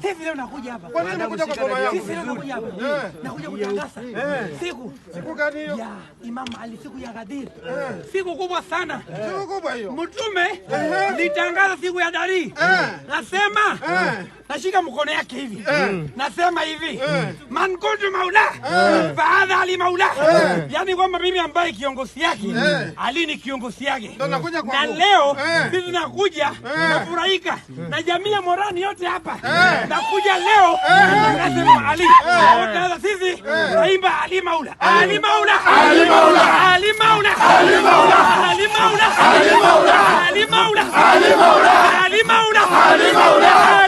Hivi leo nakuja hapa. Kwa nini umekuja kwa boma yangu? Sisi leo nakuja hapa. Nakuja kutangaza. Siku Gani hiyo? ya Imam Ali, siku ya Ghadir. Siku kubwa sana. Siku kubwa hiyo. Mtume litangaza siku ya Dari. Nasema nashika mkono yake hivi. Nasema hivi. Man kuntu maula fa hadha Ali maula. Yaani kwamba mimi ambaye kiongozi yake Ali ni kiongozi yake. Na leo sisi tunakuja nafurahika na jamii ya Morani yote hapa. Nakuja leo nasema Ali. Sasa sisi naimba Ali maula. Ali maula. Ali maula. Ali maula. Ali maula. Ali maula. Ali maula. Ali maula. Ali maula. Ali maula. Ali maula.